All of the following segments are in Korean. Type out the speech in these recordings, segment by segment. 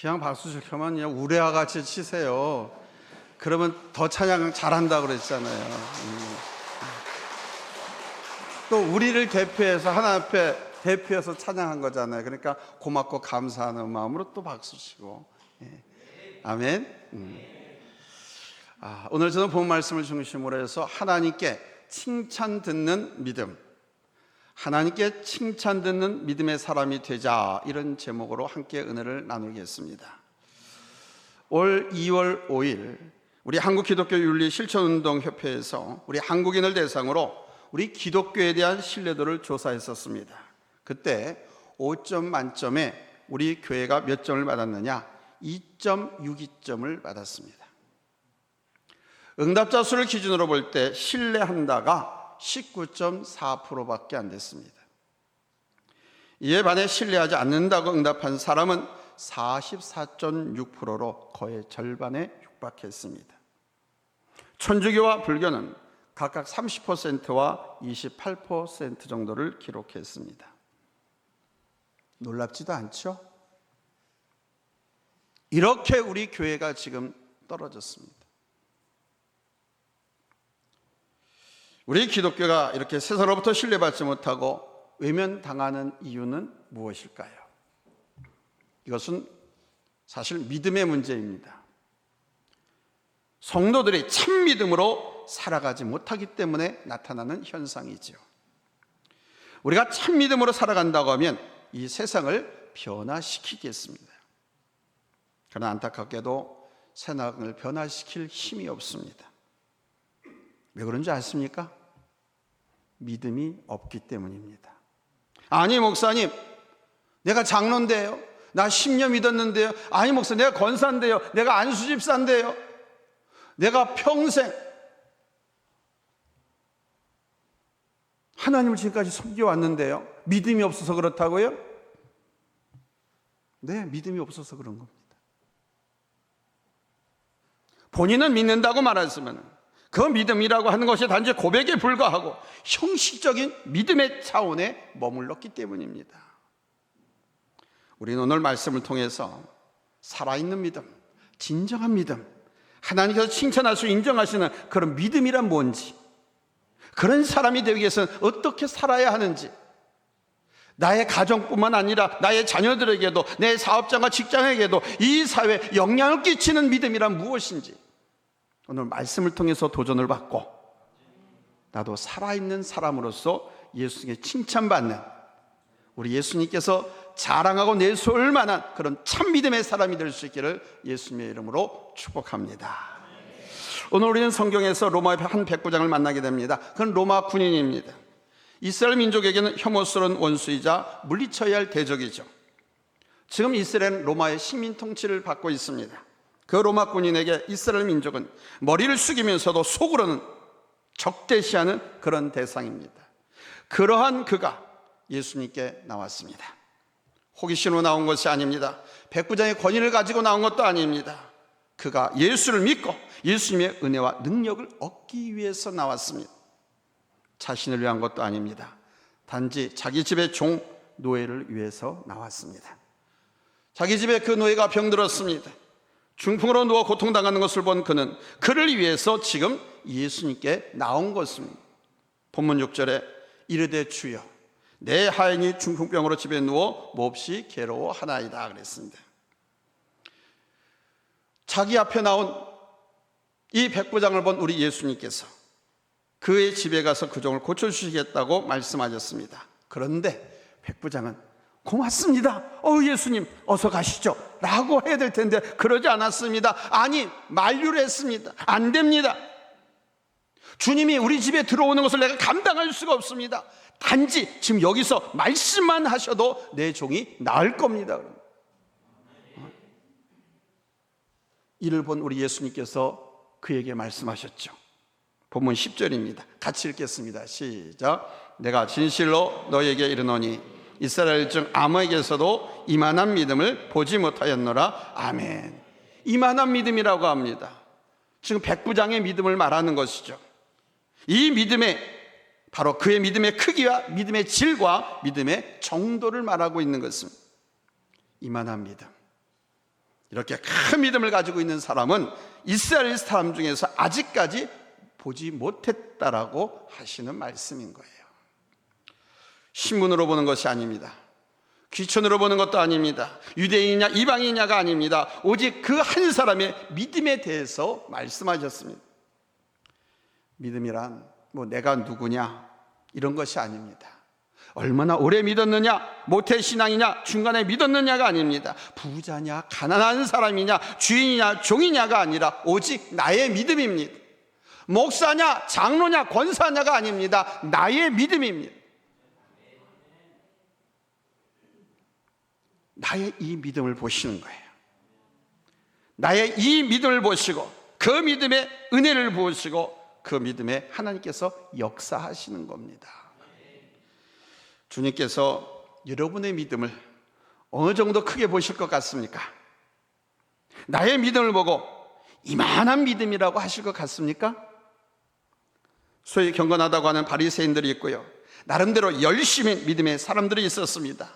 그냥 박수 치면 그냥 우레와 같이 치세요. 그러면 더 찬양 잘한다 그랬잖아요. 또 우리를 대표해서 하나님 앞에 대표해서 찬양한 거잖아요. 그러니까 고맙고 감사하는 마음으로 또 박수 치고. 예. 아멘. 오늘 저는 본 말씀을 중심으로 해서 하나님께 칭찬 듣는 믿음, 하나님께 칭찬 듣는 믿음의 사람이 되자, 이런 제목으로 함께 은혜를 나누겠습니다. 올 2월 5일 우리 한국기독교윤리실천운동협회에서 우리 한국인을 대상으로 우리 기독교에 대한 신뢰도를 조사했었습니다. 그때 5점 만점에 우리 교회가 몇 점을 받았느냐? 2.62점을 받았습니다. 응답자 수를 기준으로 볼 때 신뢰한다가 19.4%밖에 안 됐습니다. 이에 반해 신뢰하지 않는다고 응답한 사람은 44.6%로 거의 절반에 육박했습니다. 천주교와 불교는 각각 30%와 28% 정도를 기록했습니다. 놀랍지도 않죠? 이렇게 우리 교회가 지금 떨어졌습니다. 우리 기독교가 이렇게 세상으로부터 신뢰받지 못하고 외면당하는 이유는 무엇일까요? 이것은 사실 믿음의 문제입니다. 성도들이 참 믿음으로 살아가지 못하기 때문에 나타나는 현상이죠. 우리가 참 믿음으로 살아간다고 하면 이 세상을 변화시키겠습니다. 그러나 안타깝게도 세상을 변화시킬 힘이 없습니다. 왜 그런지 아십니까? 믿음이 없기 때문입니다. 아니 목사님, 내가 장로인데요, 나 10년 믿었는데요, 아니 목사님 내가 권사인데요, 내가 안수집사인데요, 내가 평생 하나님을 지금까지 섬겨왔는데요, 믿음이 없어서 그렇다고요? 네, 믿음이 없어서 그런 겁니다. 본인은 믿는다고 말했으면 그 믿음이라고 하는 것이 단지 고백에 불과하고 형식적인 믿음의 차원에 머물렀기 때문입니다. 우리는 오늘 말씀을 통해서 살아있는 믿음, 진정한 믿음, 하나님께서 칭찬하시고 인정하시는 그런 믿음이란 뭔지, 그런 사람이 되기 위해서는 어떻게 살아야 하는지, 나의 가정뿐만 아니라 나의 자녀들에게도, 내 사업장과 직장에게도 이 사회에 영향을 끼치는 믿음이란 무엇인지 오늘 말씀을 통해서 도전을 받고 나도 살아있는 사람으로서 예수님께 칭찬받는, 우리 예수님께서 자랑하고 내세울 만한 그런 참 믿음의 사람이 될 수 있기를 예수님의 이름으로 축복합니다. 오늘 우리는 성경에서 로마의 한 백부장을 만나게 됩니다. 그건 로마 군인입니다. 이스라엘 민족에게는 혐오스러운 원수이자 물리쳐야 할 대적이죠. 지금 이스라엘은 로마의 식민 통치를 받고 있습니다. 그 로마 군인에게 이스라엘 민족은 머리를 숙이면서도 속으로는 적대시하는 그런 대상입니다. 그러한 그가 예수님께 나왔습니다. 호기심으로 나온 것이 아닙니다. 백부장의 권위를 가지고 나온 것도 아닙니다. 그가 예수를 믿고 예수님의 은혜와 능력을 얻기 위해서 나왔습니다. 자신을 위한 것도 아닙니다. 단지 자기 집의 종 노예를 위해서 나왔습니다. 자기 집에 그 노예가 병들었습니다. 중풍으로 누워 고통당하는 것을 본 그는 그를 위해서 지금 예수님께 나온 것입니다. 본문 6절에 이르되 주여 내 하인이 중풍병으로 집에 누워 몹시 괴로워하나이다 그랬습니다. 자기 앞에 나온 이 백부장을 본 우리 예수님께서 그의 집에 가서 그 종을 고쳐주시겠다고 말씀하셨습니다. 그런데 백부장은 고맙습니다, 예수님 어서 가시죠 라고 해야 될 텐데 그러지 않았습니다. 아니, 만류를 했습니다. 안 됩니다. 주님이 우리 집에 들어오는 것을 내가 감당할 수가 없습니다. 단지 지금 여기서 말씀만 하셔도 내 종이 나을 겁니다. 이를 본 우리 예수님께서 그에게 말씀하셨죠. 본문 10절입니다. 같이 읽겠습니다. 시작. 내가 진실로 너에게 이르노니 이스라엘 중 아무에게서도 이만한 믿음을 보지 못하였노라. 아멘. 이만한 믿음이라고 합니다. 지금 백부장의 믿음을 말하는 것이죠. 이 믿음의 바로 그의 믿음의 크기와 믿음의 질과 믿음의 정도를 말하고 있는 것입니다. 이만한 믿음. 이렇게 큰 믿음을 가지고 있는 사람은 이스라엘 사람 중에서 아직까지 보지 못했다라고 하시는 말씀인 거예요. 신분으로 보는 것이 아닙니다. 귀천으로 보는 것도 아닙니다. 유대인이냐 이방인이냐가 아닙니다. 오직 그 한 사람의 믿음에 대해서 말씀하셨습니다. 믿음이란 내가 누구냐 이런 것이 아닙니다. 얼마나 오래 믿었느냐, 모태신앙이냐, 중간에 믿었느냐가 아닙니다. 부자냐, 가난한 사람이냐, 주인이냐, 종이냐가 아니라 오직 나의 믿음입니다. 목사냐, 장로냐, 권사냐가 아닙니다. 나의 믿음입니다. 나의 이 믿음을 보시는 거예요. 나의 이 믿음을 보시고 그 믿음의 은혜를 보시고 그 믿음에 하나님께서 역사하시는 겁니다. 주님께서 여러분의 믿음을 어느 정도 크게 보실 것 같습니까? 나의 믿음을 보고 이만한 믿음이라고 하실 것 같습니까? 소위 경건하다고 하는 바리새인들이 있고요, 나름대로 열심히 믿음의 사람들이 있었습니다.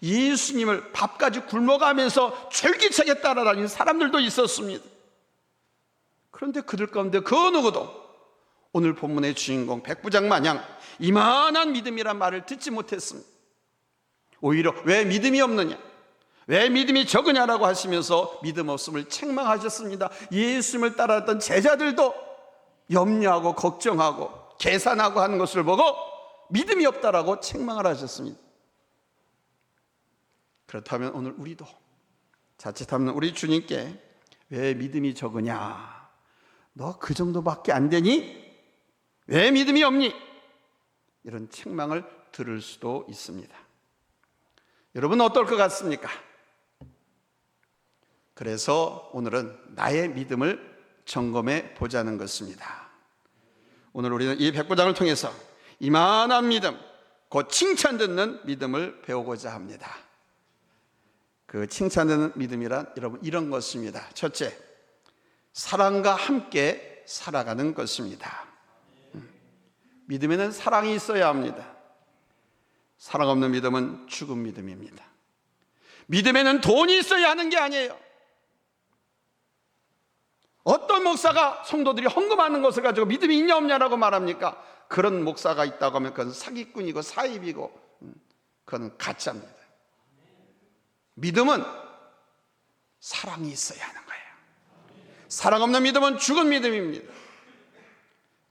예수님을 밥까지 굶어가면서 철기차게 따라다니는 사람들도 있었습니다. 그런데 그들 가운데 그 누구도 오늘 본문의 주인공 백부장 마냥 이만한 믿음이란 말을 듣지 못했습니다. 오히려 왜 믿음이 없느냐, 왜 믿음이 적으냐라고 하시면서 믿음 없음을 책망하셨습니다. 예수님을 따라왔던 제자들도 염려하고 걱정하고 계산하고 하는 것을 보고 믿음이 없다라고 책망을 하셨습니다. 그렇다면 오늘 우리도 자칫하면 우리 주님께 왜 믿음이 적으냐, 너 그 정도밖에 안 되니? 왜 믿음이 없니? 이런 책망을 들을 수도 있습니다. 여러분은 어떨 것 같습니까? 그래서 오늘은 나의 믿음을 점검해 보자는 것입니다. 오늘 우리는 이 백부장을 통해서 이만한 믿음, 곧 칭찬 듣는 믿음을 배우고자 합니다. 그 칭찬 듣는 믿음이란 여러분 이런 것입니다. 첫째, 사랑과 함께 살아가는 것입니다. 믿음에는 사랑이 있어야 합니다. 사랑 없는 믿음은 죽은 믿음입니다. 믿음에는 돈이 있어야 하는 게 아니에요. 어떤 목사가 성도들이 헌금하는 것을 가지고 믿음이 있냐 없냐라고 말합니까? 그런 목사가 있다고 하면 그건 사기꾼이고 사입이고 그건 가짜입니다. 믿음은 사랑이 있어야 하는 거예요. 사랑 없는 믿음은 죽은 믿음입니다.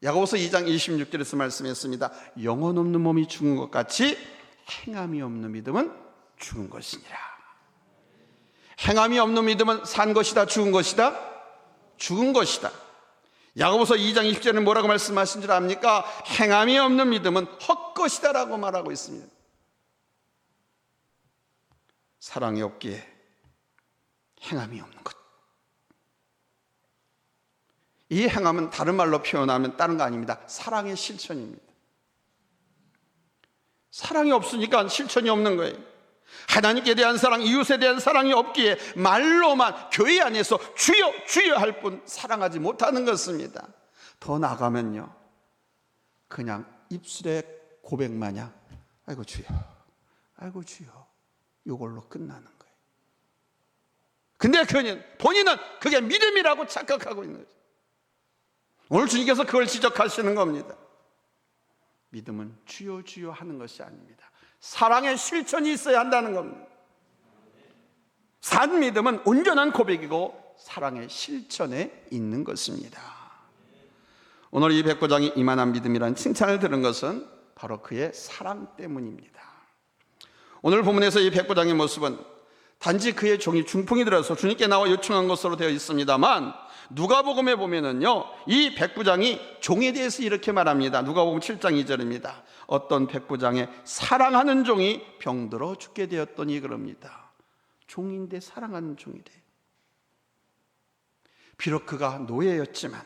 야고보서 2장 26절에서 말씀했습니다. 영혼 없는 몸이 죽은 것 같이 행함이 없는 믿음은 죽은 것이니라. 행함이 없는 믿음은 산 것이다, 죽은 것이다? 죽은 것이다. 야고보서 2장 20절에 뭐라고 말씀하신 줄 압니까? 행함이 없는 믿음은 헛것이다 라고 말하고 있습니다. 사랑이 없기에 행함이 없는 것. 이 행함은 다른 말로 표현하면 다른 거 아닙니다. 사랑의 실천입니다. 사랑이 없으니까 실천이 없는 거예요. 하나님께 대한 사랑, 이웃에 대한 사랑이 없기에 말로만 교회 안에서 주여 주여 할 뿐 사랑하지 못하는 것입니다. 더 나가면요, 그냥 입술의 고백 마냥 아이고 주여, 아이고 주여, 이걸로 끝나는 거예요. 근데 본인은 그게 믿음이라고 착각하고 있는 거죠. 오늘 주님께서 그걸 지적하시는 겁니다. 믿음은 주여 주여 하는 것이 아닙니다. 사랑의 실천이 있어야 한다는 겁니다. 산 믿음은 온전한 고백이고 사랑의 실천에 있는 것입니다. 오늘 이 백부장이 이만한 믿음이라는 칭찬을 들은 것은 바로 그의 사랑 때문입니다. 오늘 본문에서 이 백부장의 모습은 단지 그의 종이 중풍이 들어서 주님께 나와 요청한 것으로 되어 있습니다만, 누가복음에 보면은요, 이 백부장이 종에 대해서 이렇게 말합니다. 누가복음 7장 2절입니다. 어떤 백부장의 사랑하는 종이 병들어 죽게 되었더니 그럽니다. 종인데 사랑하는 종이래. 비록 그가 노예였지만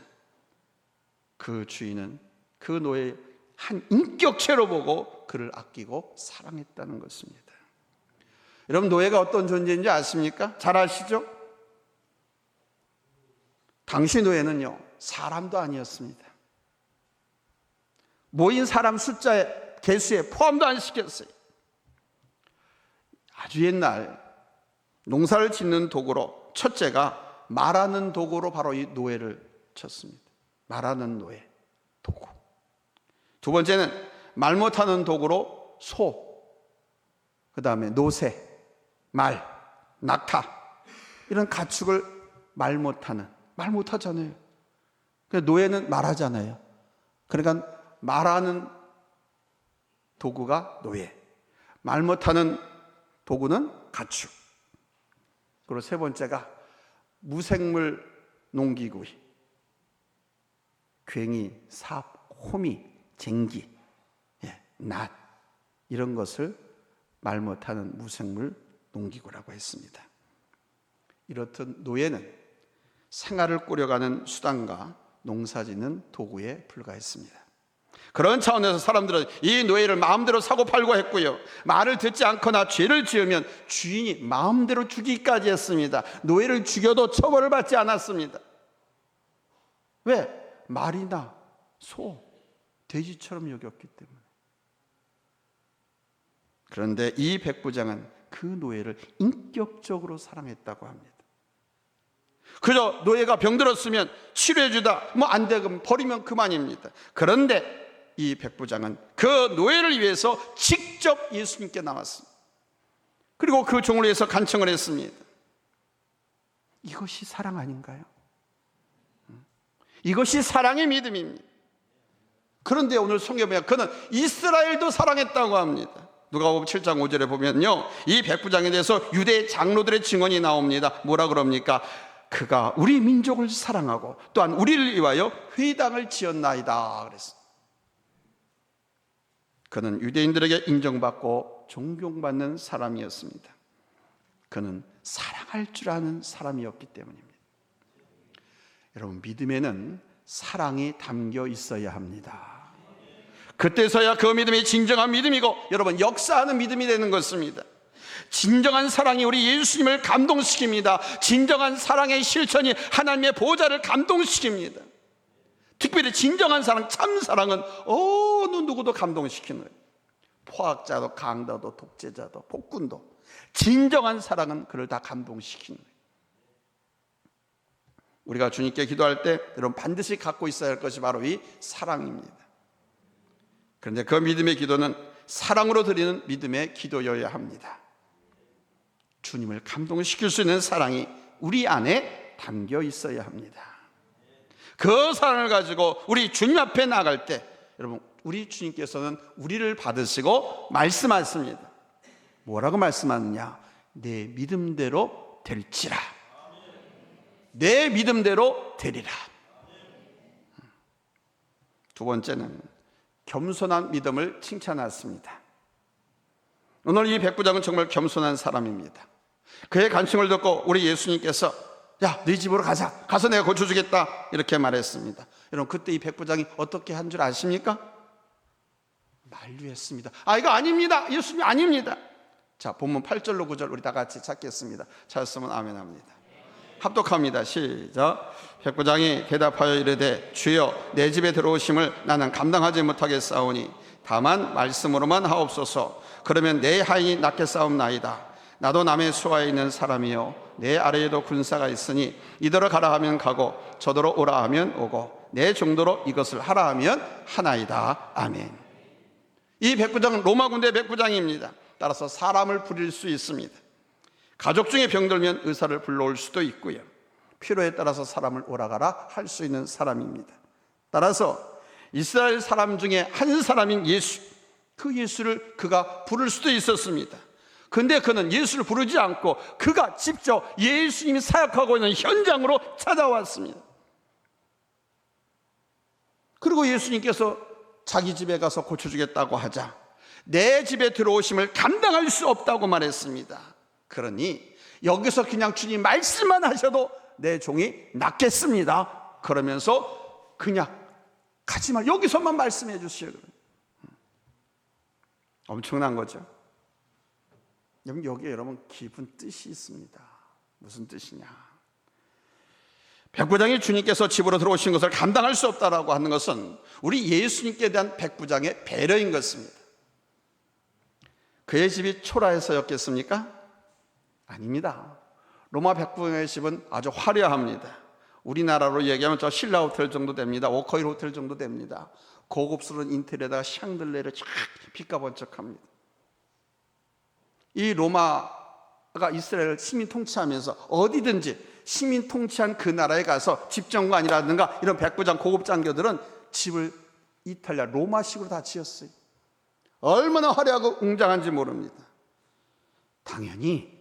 그 주인은 그 노예의 한 인격체로 보고 그를 아끼고 사랑했다는 것입니다. 여러분, 노예가 어떤 존재인지 아십니까? 잘 아시죠? 당시 노예는요, 사람도 아니었습니다. 모인 사람 숫자에, 개수에 포함도 안 시켰어요. 아주 옛날 농사를 짓는 도구로 첫째가 말하는 도구로 바로 이 노예를 쳤습니다. 말하는 노예, 도구. 두 번째는 말 못하는 도구로 소, 그 다음에 노새, 말, 낙타, 이런 가축을 말 못하잖아요. 노예는 말하잖아요. 그러니까 말하는 도구가 노예, 말 못하는 도구는 가축. 그리고 세 번째가 무생물 농기구이, 괭이, 삽, 호미, 쟁기, 낫, 이런 것을 말 못하는 무생물 농기구라고 했습니다. 이렇듯 노예는 생활을 꾸려가는 수단과 농사짓는 도구에 불과했습니다. 그런 차원에서 사람들은 이 노예를 마음대로 사고 팔고 했고요, 말을 듣지 않거나 죄를 지으면 주인이 마음대로 죽이기까지 했습니다. 노예를 죽여도 처벌을 받지 않았습니다. 왜? 말이나 소, 돼지처럼 여겼기 때문에. 그런데 이 백부장은 그 노예를 인격적으로 사랑했다고 합니다. 그저 노예가 병들었으면 치료해주다, 안 되면 버리면 그만입니다. 그런데 이 백부장은 그 노예를 위해서 직접 예수님께 나왔습니다. 그리고 그 종을 위해서 간청을 했습니다. 이것이 사랑 아닌가요? 이것이 사랑의 믿음입니다. 그런데 오늘 성경에 보면 그는 이스라엘도 사랑했다고 합니다. 누가복음 7장 5절에 보면요, 이 백부장에 대해서 유대 장로들의 증언이 나옵니다. 뭐라 그럽니까? 그가 우리 민족을 사랑하고 또한 우리를 위하여 회당을 지었나이다 그랬습니다. 그는 유대인들에게 인정받고 존경받는 사람이었습니다. 그는 사랑할 줄 아는 사람이었기 때문입니다. 여러분, 믿음에는 사랑이 담겨 있어야 합니다. 그때서야 그 믿음이 진정한 믿음이고, 여러분, 역사하는 믿음이 되는 것입니다. 진정한 사랑이 우리 예수님을 감동시킵니다. 진정한 사랑의 실천이 하나님의 보좌를 감동시킵니다. 특별히 진정한 사랑, 참 사랑은 어느 누구도 감동시키는 거예요. 포악자도, 강도도, 독재자도, 폭군도. 진정한 사랑은 그를 다 감동시키는 거예요. 우리가 주님께 기도할 때 여러분 반드시 갖고 있어야 할 것이 바로 이 사랑입니다. 그런데 그 믿음의 기도는 사랑으로 드리는 믿음의 기도여야 합니다. 주님을 감동시킬 수 있는 사랑이 우리 안에 담겨 있어야 합니다. 그 사랑을 가지고 우리 주님 앞에 나갈 때, 여러분, 우리 주님께서는 우리를 받으시고 말씀하십니다. 뭐라고 말씀하느냐? 내 믿음대로 될지라. 내 믿음대로 되리라. 두 번째는 겸손한 믿음을 칭찬했습니다. 오늘 이 백부장은 정말 겸손한 사람입니다. 그의 간청을 듣고 우리 예수님께서 야, 네 집으로 가자. 가서 내가 고쳐주겠다. 이렇게 말했습니다. 여러분, 그때 이 백부장이 어떻게 한 줄 아십니까? 만류했습니다. 이거 아닙니다. 예수님 아닙니다. 자, 본문 8절로 9절 우리 다 같이 찾겠습니다. 찾았으면 아멘 합니다. 합독합니다. 시작. 백부장이 대답하여 이르되 주여, 내 집에 들어오심을 나는 감당하지 못하겠사오니 다만 말씀으로만 하옵소서. 그러면 내 하인이 낫게 싸움나이다. 나도 남의 수하에 있는 사람이요 내 아래에도 군사가 있으니 이더러 가라 하면 가고 저더러 오라 하면 오고 내 정도로 이것을 하라 하면 하나이다. 아멘. 이 백부장은 로마 군대 백부장입니다. 따라서 사람을 부릴 수 있습니다. 가족 중에 병들면 의사를 불러올 수도 있고요, 필요에 따라서 사람을 오라가라 할 수 있는 사람입니다. 따라서 이스라엘 사람 중에 한 사람인 예수, 그 예수를 그가 부를 수도 있었습니다. 근데 그는 예수를 부르지 않고 그가 직접 예수님이 사역하고 있는 현장으로 찾아왔습니다. 그리고 예수님께서 자기 집에 가서 고쳐주겠다고 하자 내 집에 들어오심을 감당할 수 없다고 말했습니다. 그러니 여기서 그냥 주님 말씀만 하셔도 내 종이 낫겠습니다. 그러면서 그냥 가지마, 여기서만 말씀해 주시오. 엄청난 거죠. 여기에 여러분 깊은 뜻이 있습니다. 무슨 뜻이냐? 백부장이 주님께서 집으로 들어오신 것을 감당할 수 없다라고 하는 것은 우리 예수님께 대한 백부장의 배려인 것입니다. 그의 집이 초라해서였겠습니까? 아닙니다. 로마 백부장의 집은 아주 화려합니다. 우리나라로 얘기하면 저 신라 호텔 정도 됩니다. 오커힐 호텔 정도 됩니다. 고급스러운 인테리어에다가 샹들레를 쫙 빛과 번쩍합니다. 이 로마가 이스라엘을 시민 통치하면서 어디든지 시민 통치한 그 나라에 가서 집정관이라든가 이런 백부장 고급 장교들은 집을 이탈리아 로마식으로 다 지었어요. 얼마나 화려하고 웅장한지 모릅니다. 당연히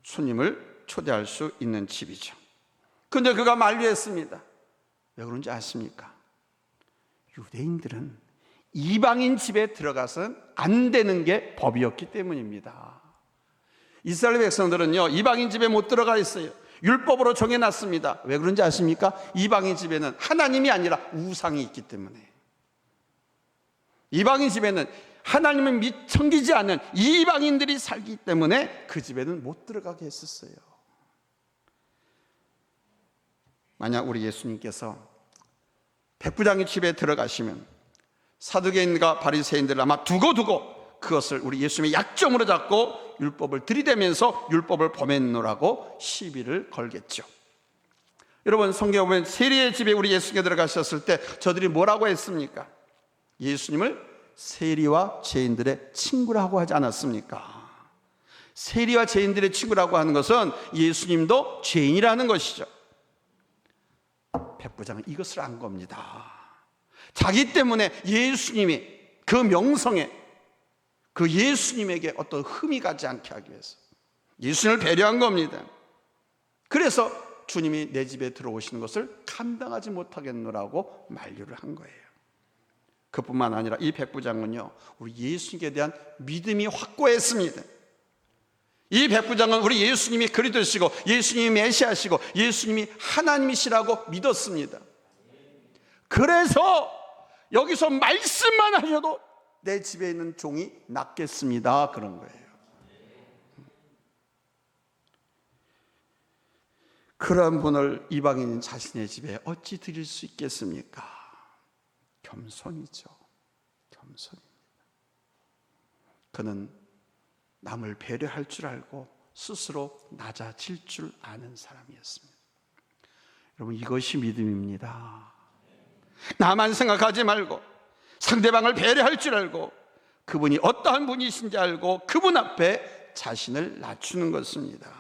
손님을 초대할 수 있는 집이죠. 근데 그가 만류했습니다. 왜 그런지 아십니까? 유대인들은 이방인 집에 들어가서는 안 되는 게 법이었기 때문입니다. 이스라엘 백성들은요, 이방인 집에 못 들어가 있어요. 율법으로 정해놨습니다. 왜 그런지 아십니까? 이방인 집에는 하나님이 아니라 우상이 있기 때문에. 이방인 집에는 하나님을 섬기지 않는 이방인들이 살기 때문에 그 집에는 못 들어가게 했었어요. 만약 우리 예수님께서 백부장의 집에 들어가시면 사두개인과 바리새인들을 아마 두고두고 그것을 우리 예수님의 약점으로 잡고 율법을 들이대면서 율법을 범했노라고 시비를 걸겠죠. 여러분, 성경에 보면 세리의 집에 우리 예수님께 들어가셨을 때 저들이 뭐라고 했습니까? 예수님을 세리와 죄인들의 친구라고 하지 않았습니까? 세리와 죄인들의 친구라고 하는 것은 예수님도 죄인이라는 것이죠. 백부장은 이것을 안 겁니다. 자기 때문에 예수님이 그 명성에 그 예수님에게 어떤 흠이 가지 않게 하기 위해서 예수님을 배려한 겁니다. 그래서 주님이 내 집에 들어오시는 것을 감당하지 못하겠노라고 만류를 한 거예요. 그뿐만 아니라 이 백부장은요, 우리 예수님께 대한 믿음이 확고했습니다. 이 백부장은 우리 예수님이 그리스도시고 예수님이 메시아시고 예수님이 하나님이시라고 믿었습니다. 그래서 여기서 말씀만 하셔도 내 집에 있는 종이 낫겠습니다, 그런 거예요. 그러한 분을 이방인인 자신의 집에 어찌 드릴 수 있겠습니까? 겸손이죠. 겸손입니다. 그는 남을 배려할 줄 알고 스스로 낮아질 줄 아는 사람이었습니다. 여러분, 이것이 믿음입니다. 나만 생각하지 말고 상대방을 배려할 줄 알고 그분이 어떠한 분이신지 알고 그분 앞에 자신을 낮추는 것입니다.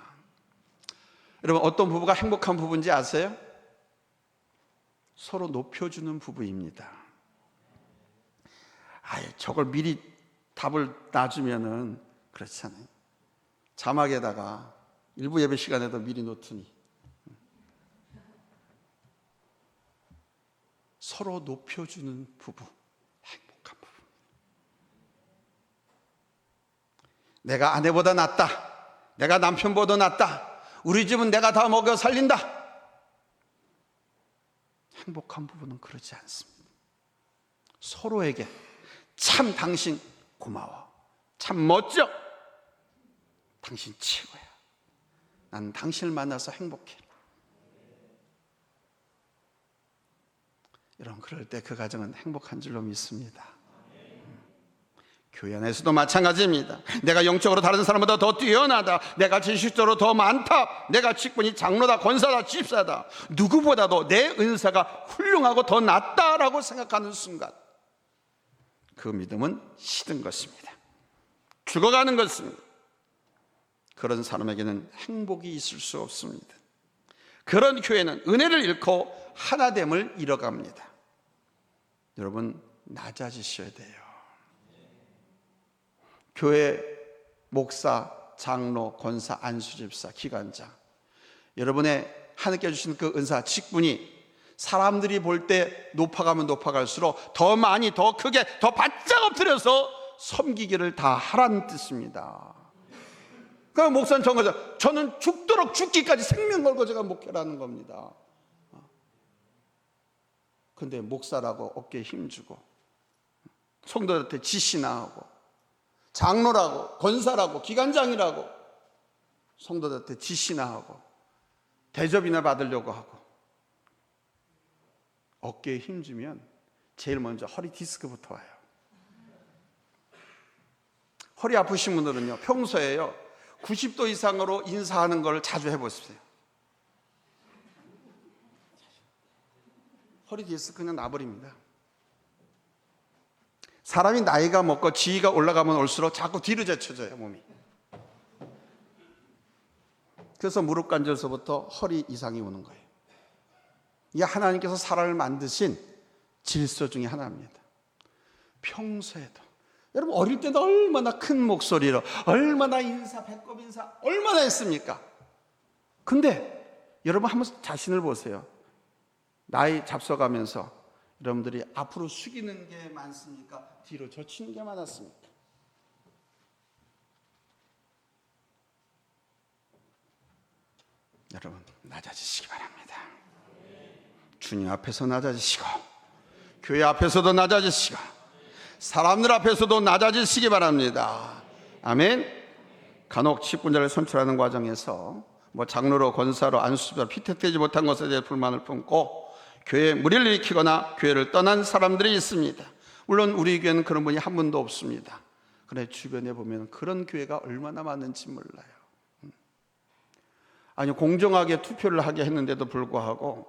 여러분, 어떤 부부가 행복한 부부인지 아세요? 서로 높여주는 부부입니다. 저걸 미리 답을 놔주면은 그렇잖아요. 자막에다가 일부 예배 시간에도 미리 놓더니 서로 높여주는 부부, 행복한 부부. 내가 아내보다 낫다, 내가 남편보다 낫다, 우리 집은 내가 다 먹여 살린다. 행복한 부부는 그러지 않습니다. 서로에게 참 당신 고마워, 참 멋져, 당신 최고야, 난 당신을 만나서 행복해. 여러분, 그럴 때 그 가정은 행복한 줄로 믿습니다. 교회 안에서도 마찬가지입니다. 내가 영적으로 다른 사람보다 더 뛰어나다, 내가 지식적으로 더 많다, 내가 직분이 장로다, 권사다, 집사다, 누구보다도 내 은사가 훌륭하고 더 낫다라고 생각하는 순간 그 믿음은 시든 것입니다. 죽어가는 것입니다. 그런 사람에게는 행복이 있을 수 없습니다. 그런 교회는 은혜를 잃고 하나됨을 잃어갑니다. 여러분, 낮아지셔야 돼요. 교회 목사, 장로, 권사, 안수집사, 기관장, 여러분의 하나님께 주신 그 은사, 직분이 사람들이 볼 때 높아가면 높아갈수록 더 많이, 더 크게, 더 바짝 엎드려서 섬기기를 다 하라는 뜻입니다. 그 목사는 정거죠. 저는 죽도록 죽기까지 생명 걸고 제가 목회라는 겁니다. 근데 목사라고 어깨에 힘주고 성도들한테 지시나 하고 장로라고 권사라고 기관장이라고 성도들한테 지시나 하고 대접이나 받으려고 하고 어깨에 힘주면 제일 먼저 허리 디스크부터 와요. 허리 아프신 분들은요, 평소에요, 90도 이상으로 인사하는 걸 자주 해보세요. 허리 디스크는 나버립니다. 사람이 나이가 먹고 지위가 올라가면 올수록 자꾸 뒤로 젖혀져요, 몸이. 그래서 무릎 관절서부터 허리 이상이 오는 거예요. 이게 하나님께서 사람을 만드신 질서 중에 하나입니다. 평소에도 여러분 어릴 때도 얼마나 큰 목소리로 얼마나 인사, 배꼽 인사 얼마나 했습니까? 근데 여러분 한번 자신을 보세요. 나이 잡숴가면서 여러분들이 앞으로 숙이는 게 많습니까? 뒤로 젖히는 게 많았습니까? 여러분 낮아지시기 바랍니다. 주님 앞에서 낮아지시고 교회 앞에서도 낮아지시고 사람들 앞에서도 낮아지시기 바랍니다. 아멘. 간혹 직분자를 선출하는 과정에서 장로로, 권사로, 안수자로 피택되지 못한 것에 대해 불만을 품고 교회에 무리를 일으키거나 교회를 떠난 사람들이 있습니다. 물론 우리 교회는 그런 분이 한 분도 없습니다. 그런데 주변에 보면 그런 교회가 얼마나 많은지 몰라요. 아니 공정하게 투표를 하게 했는데도 불구하고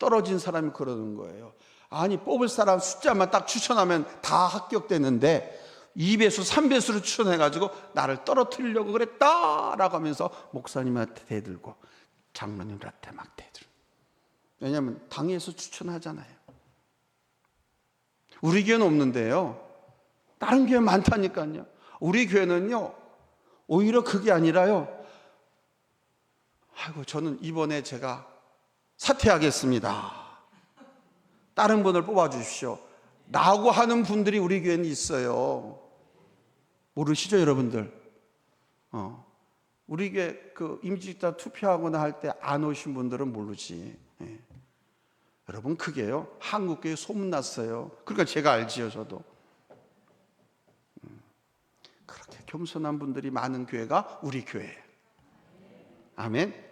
떨어진 사람이 그러는 거예요. 아니 뽑을 사람 숫자만 딱 추천하면 다 합격되는데 2배수 3배수로 추천해가지고 나를 떨어뜨리려고 그랬다라고 하면서 목사님한테 대들고 장로님한테 막 대들고. 왜냐하면 당에서 추천하잖아요. 우리 교회는 없는데요, 다른 교회 많다니까요. 우리 교회는요 오히려 그게 아니라요, 아이고 저는 이번에 제가 사퇴하겠습니다, 다른 분을 뽑아주십시오 라고 하는 분들이 우리 교회는 있어요. 모르시죠 여러분들? 우리 교회 그 임직자 투표하거나 할 때 안 오신 분들은 모르지. 예. 여러분 그게요 한국교회 소문났어요. 그러니까 제가 알지요. 저도 그렇게 겸손한 분들이 많은 교회가 우리 교회예요. 아멘.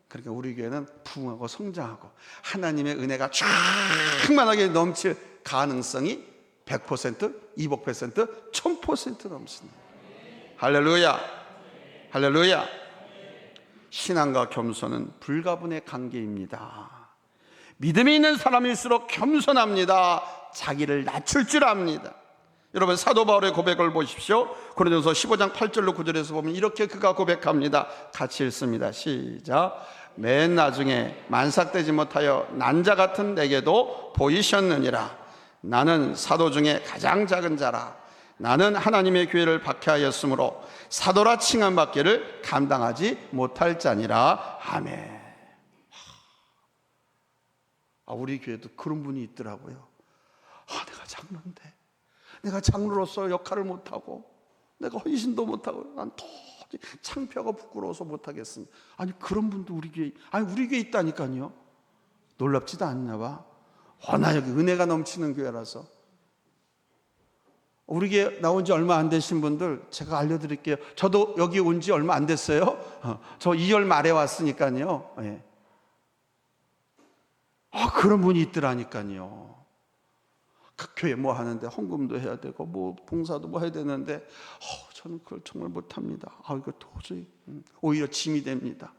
그러니까 우리 교회는 부흥하고 성장하고 하나님의 은혜가 충만하게 넘칠 가능성이 100%, 200%, 1000% 넘습니다. 할렐루야, 할렐루야. 신앙과 겸손은 불가분의 관계입니다. 믿음이 있는 사람일수록 겸손합니다. 자기를 낮출 줄 압니다. 여러분 사도 바울의 고백을 보십시오. 고린도서 15장 8절로 9절에서 보면 이렇게 그가 고백합니다. 같이 읽습니다. 시작. 맨 나중에 만삭되지 못하여 난자 같은 내게도 보이셨느니라. 나는 사도 중에 가장 작은 자라. 나는 하나님의 교회를 박해하였으므로 사도라 칭함받기를 감당하지 못할 자니라. 아멘. 우리 교회도 그런 분이 있더라고요. 내가 장로인데 내가 장로로서 역할을 못하고 내가 헌신도 못하고 난 도저히 창피하고 부끄러워서 못하겠습니다. 아니 그런 분도 우리 교회에 있다니까요. 놀랍지도 않나 봐. 워낙 여기 은혜가 넘치는 교회라서. 우리 교회 나온 지 얼마 안 되신 분들 제가 알려드릴게요. 저도 여기 온 지 얼마 안 됐어요. 저 2월 말에 왔으니까요. 예. 그런 분이 있더라니까요. 각 교회 뭐 하는데 헌금도 해야 되고 뭐 봉사도 뭐 해야 되는데 저는 그걸 정말 못합니다. 이거 도저히 오히려 짐이 됩니다.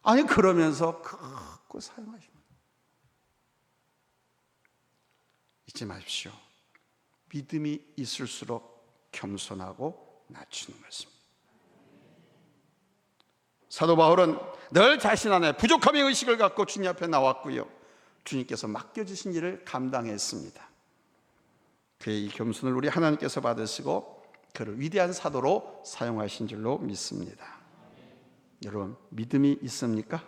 아니 그러면서 그거 사용하십니다. 잊지 마십시오. 믿음이 있을수록 겸손하고 낮추는 것입니다. 사도 바울은 늘 자신 안에 부족함의 의식을 갖고 주님 앞에 나왔고요, 주님께서 맡겨주신 일을 감당했습니다. 그의 이 겸손을 우리 하나님께서 받으시고 그를 위대한 사도로 사용하신 줄로 믿습니다. 여러분 믿음이 있습니까?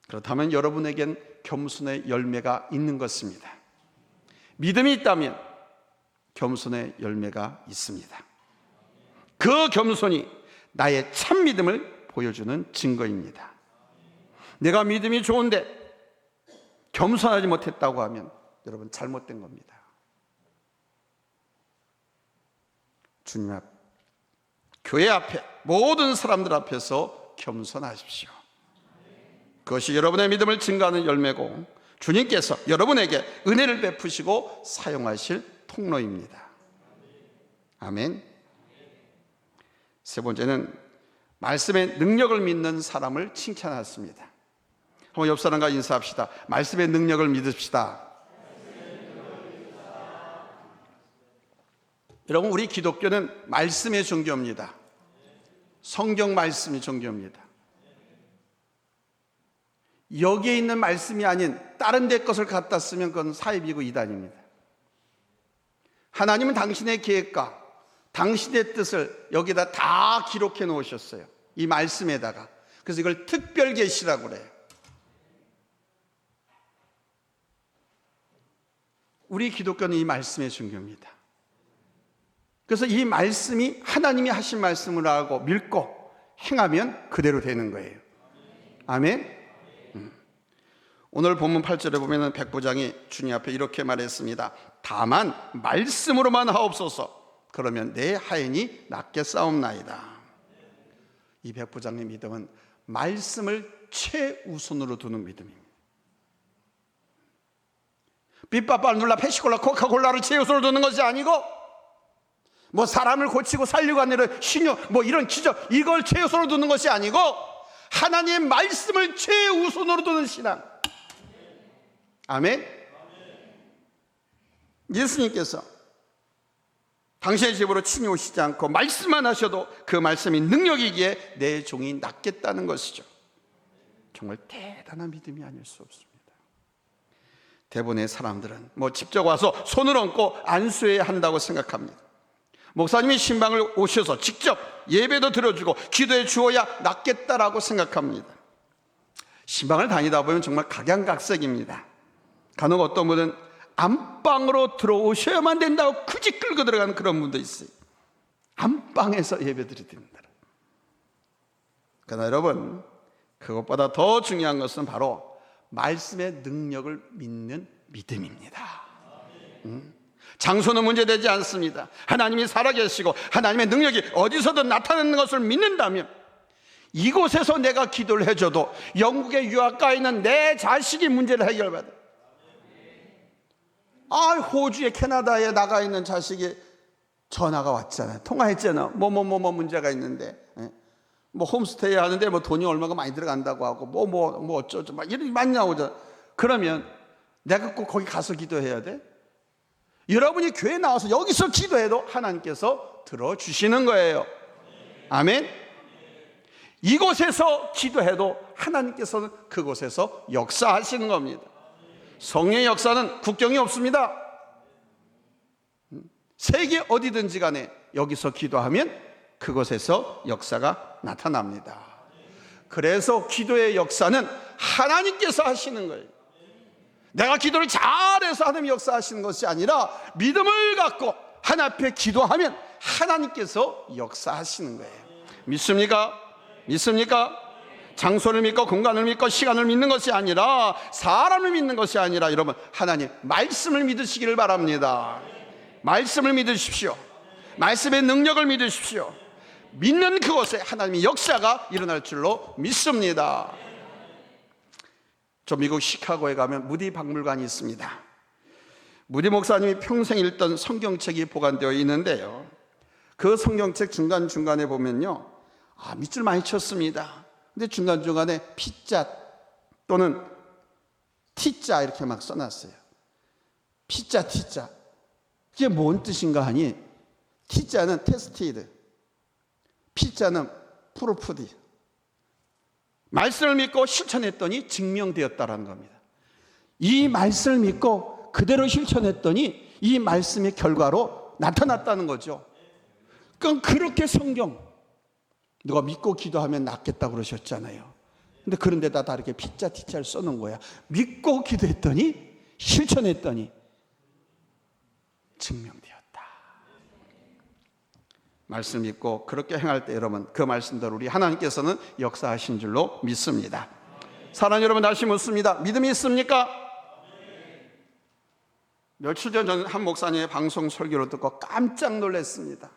그렇다면 여러분에겐 겸손의 열매가 있는 것입니다. 믿음이 있다면 겸손의 열매가 있습니다. 그 겸손이 나의 참 믿음을 보여주는 증거입니다. 내가 믿음이 좋은데 겸손하지 못했다고 하면 여러분 잘못된 겁니다. 주님 앞, 교회 앞에, 모든 사람들 앞에서 겸손하십시오. 그것이 여러분의 믿음을 증거하는 열매고 주님께서 여러분에게 은혜를 베푸시고 사용하실 통로입니다. 아멘. 세 번째는 말씀의 능력을 믿는 사람을 칭찬했습니다. 한번 옆 사람과 인사합시다. 말씀의 능력을 믿읍시다. 여러분, 우리 기독교는 말씀의 종교입니다. 성경 말씀이 종교입니다. 여기에 있는 말씀이 아닌 다른 데 것을 갖다 쓰면 그건 사이비고 이단입니다. 하나님은 당신의 계획과 당신의 뜻을 여기다 다 기록해 놓으셨어요. 이 말씀에다가. 그래서 이걸 특별 계시라고 그래요. 우리 기독교는 이 말씀의 종교입니다. 그래서 이 말씀이 하나님이 하신 말씀을 알고 믿고 행하면 그대로 되는 거예요. 아멘. 오늘 본문 8절에 보면 백부장이 주님 앞에 이렇게 말했습니다. 다만 말씀으로만 하옵소서. 그러면 내 하인이 낫게 싸움나이다. 이 백부장의 믿음은 말씀을 최우선으로 두는 믿음입니다. 삐빠빠 눌라 페시콜라 코카콜라를 최우선으로 두는 것이 아니고 뭐 사람을 고치고 살리고 하는 신용 뭐 이런 기적 이걸 최우선으로 두는 것이 아니고 하나님의 말씀을 최우선으로 두는 신앙. 아멘. 예수님께서 당신의 집으로 친히 오시지 않고 말씀만 하셔도 그 말씀이 능력이기에 내 종이 낫겠다는 것이죠. 정말 대단한 믿음이 아닐 수 없습니다. 대부분의 사람들은 뭐 직접 와서 손을 얹고 안수해야 한다고 생각합니다. 목사님이 신방을 오셔서 직접 예배도 드려주고 기도해 주어야 낫겠다라고 생각합니다. 신방을 다니다 보면 정말 각양각색입니다. 간혹 어떤 분은 안방으로 들어오셔야만 된다고 굳이 끌고 들어가는 그런 분도 있어요. 안방에서 예배드려야 된다. 그러나 여러분, 그것보다 더 중요한 것은 바로 말씀의 능력을 믿는 믿음입니다. 장소는 문제되지 않습니다. 하나님이 살아계시고 하나님의 능력이 어디서든 나타나는 것을 믿는다면 이곳에서 내가 기도를 해줘도 영국의 유학가에 있는 내 자식이 문제를 해결받아. 호주에 캐나다에 나가 있는 자식이 전화가 왔잖아요. 통화했잖아. 뭐 문제가 있는데 뭐 홈스테이 하는데 뭐 돈이 얼마가 많이 들어간다고 하고 뭐 어쩌고 막 이런 게 많이 나오잖아. 그러면 내가 꼭 거기 가서 기도해야 돼? 여러분이 교회 나와서 여기서 기도해도 하나님께서 들어주시는 거예요. 아멘. 이곳에서 기도해도 하나님께서는 그곳에서 역사하시는 겁니다. 성령의 역사는 국경이 없습니다. 세계 어디든지 간에 여기서 기도하면 그곳에서 역사가 나타납니다. 그래서 기도의 역사는 하나님께서 하시는 거예요. 내가 기도를 잘해서 하나님이 역사하시는 것이 아니라 믿음을 갖고 하나님 앞에 기도하면 하나님께서 역사하시는 거예요. 믿습니까? 믿습니까? 장소를 믿고 공간을 믿고 시간을 믿는 것이 아니라 사람을 믿는 것이 아니라 여러분 하나님 말씀을 믿으시기를 바랍니다. 말씀을 믿으십시오. 말씀의 능력을 믿으십시오. 믿는 그곳에 하나님의 역사가 일어날 줄로 믿습니다. 저 미국 시카고에 가면 무디 박물관이 있습니다. 무디 목사님이 평생 읽던 성경책이 보관되어 있는데요, 그 성경책 중간중간에 보면요, 밑줄 많이 쳤습니다. 근데 중간중간에 P자 또는 T자 이렇게 막 써놨어요. P자, T자. 그게 뭔 뜻인가 하니 T자는 테스티드, P자는 프로프디. 말씀을 믿고 실천했더니 증명되었다라는 겁니다. 이 말씀을 믿고 그대로 실천했더니 이 말씀의 결과로 나타났다는 거죠. 그럼 그렇게 성경 누가 믿고 기도하면 낫겠다고 그러셨잖아요. 근데 그런 데다 다 이렇게 P자 T자를 써놓은 거야. 믿고 기도했더니 실천했더니 증명되었다. 말씀 믿고 그렇게 행할 때 여러분 그 말씀대로 우리 하나님께서는 역사하신 줄로 믿습니다. 사랑하는 여러분, 다시 묻습니다. 믿음이 있습니까? 며칠 전 저는 한 목사님의 방송 설교를 듣고 깜짝 놀랐습니다.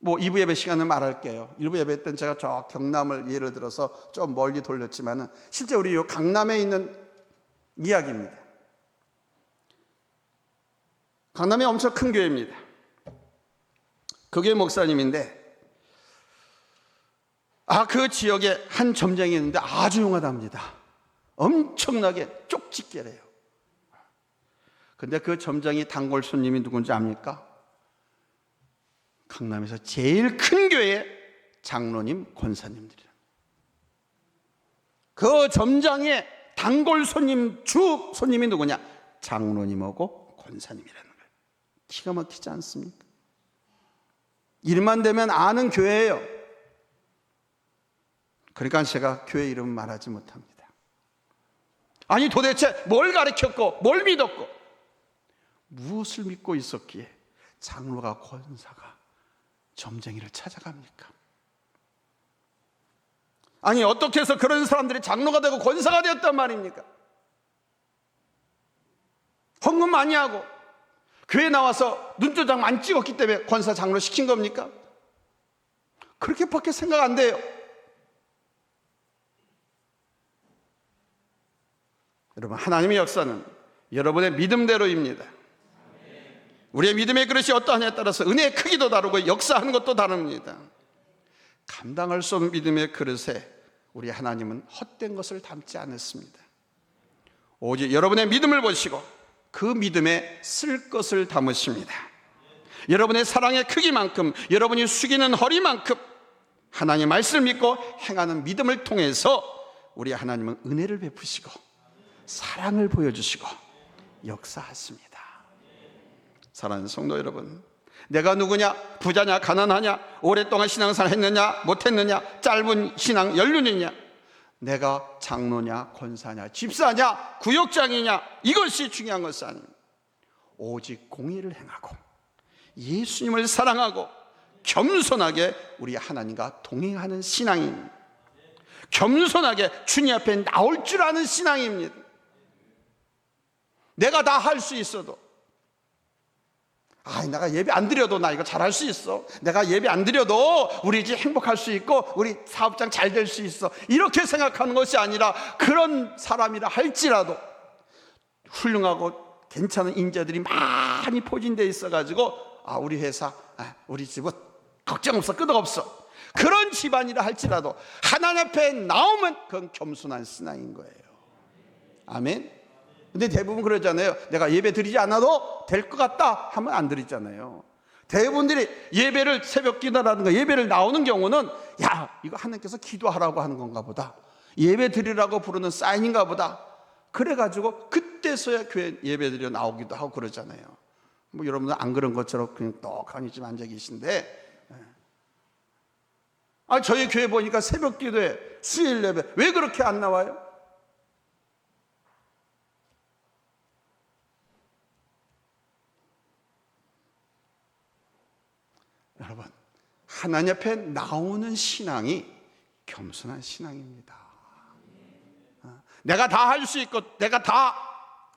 뭐 2부 예배 시간은 말할게요. 1부 예배 때는 제가 저 경남을 예를 들어서 좀 멀리 돌렸지만은 실제 우리 요 강남에 있는 이야기입니다. 강남에 엄청 큰 교회입니다. 그 교회 목사님인데 그 지역에 한 점장이 있는데 아주 용하답니다. 엄청나게 쪽집게래요. 근데 그 점장이 단골 손님이 누군지 압니까? 강남에서 제일 큰 교회의 장로님, 권사님들이에요. 그 점장의 단골 손님, 주 손님이 누구냐? 장로님하고 권사님이라는 거예요. 기가 막히지 않습니까? 일만 되면 아는 교회예요. 그러니까 제가 교회 이름 말하지 못합니다. 아니 도대체 뭘 가르쳤고 뭘 믿었고 무엇을 믿고 있었기에 장로가 권사가 점쟁이를 찾아갑니까? 아니 어떻게 해서 그런 사람들이 장로가 되고 권사가 되었단 말입니까? 헌금 많이 하고 교회 나와서 눈도장 안 찍었기 때문에 권사 장로 시킨 겁니까? 그렇게밖에 생각 안 돼요. 여러분, 하나님의 역사는 여러분의 믿음대로입니다. 우리의 믿음의 그릇이 어떠하냐에 따라서 은혜의 크기도 다르고 역사하는 것도 다릅니다. 감당할 수 없는 믿음의 그릇에 우리 하나님은 헛된 것을 담지 않았습니다. 오직 여러분의 믿음을 보시고 그 믿음에 쓸 것을 담으십니다. 여러분의 사랑의 크기만큼, 여러분이 숙이는 허리만큼 하나님의 말씀을 믿고 행하는 믿음을 통해서 우리 하나님은 은혜를 베푸시고 사랑을 보여주시고 역사하십니다. 사랑하는 성도 여러분, 내가 누구냐? 부자냐? 가난하냐? 오랫동안 신앙생활 했느냐? 못했느냐? 짧은 신앙 연륜이냐? 내가 장로냐? 권사냐? 집사냐? 구역장이냐? 이것이 중요한 것이 아닙니다. 오직 공의를 행하고 예수님을 사랑하고 겸손하게 우리 하나님과 동행하는 신앙입니다. 겸손하게 주님 앞에 나올 줄 아는 신앙입니다. 내가 다 할 수 있어도 내가 예배 안 드려도 나 이거 잘할 수 있어. 내가 예배 안 드려도 우리 집 행복할 수 있고 우리 사업장 잘 될 수 있어. 이렇게 생각하는 것이 아니라 그런 사람이라 할지라도 훌륭하고 괜찮은 인재들이 많이 포진되어 있어가지고 우리 회사, 우리 집은 걱정 없어, 끄덕 없어. 그런 집안이라 할지라도 하나님 앞에 나오면 그건 겸손한 신앙인 거예요. 아멘. 근데 대부분 그러잖아요. 내가 예배 드리지 않아도 될 것 같다 하면 안 드리잖아요. 대부분들이 예배를 새벽 기도라든가 예배를 나오는 경우는 이거 하나님께서 기도하라고 하는 건가 보다, 예배 드리라고 부르는 사인인가 보다, 그래가지고 그때서야 교회 예배 드려 나오기도 하고 그러잖아요. 뭐 여러분들 안 그런 것처럼 그냥 떡하니 집 앉아 계신데, 저희 교회 보니까 새벽 기도에 수요일 예배 왜 그렇게 안 나와요? 여러분, 하나님 앞에 나오는 신앙이 겸손한 신앙입니다. 내가 다 할 수 있고 내가 다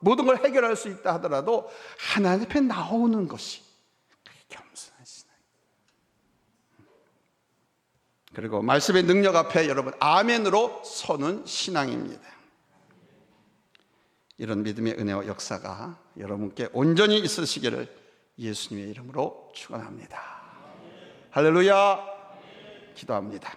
모든 걸 해결할 수 있다 하더라도 하나님 앞에 나오는 것이 겸손한 신앙입니다. 그리고 말씀의 능력 앞에 여러분 아멘으로 서는 신앙입니다. 이런 믿음의 은혜와 역사가 여러분께 온전히 있으시기를 예수님의 이름으로 축원합니다. 할렐루야. 기도합니다.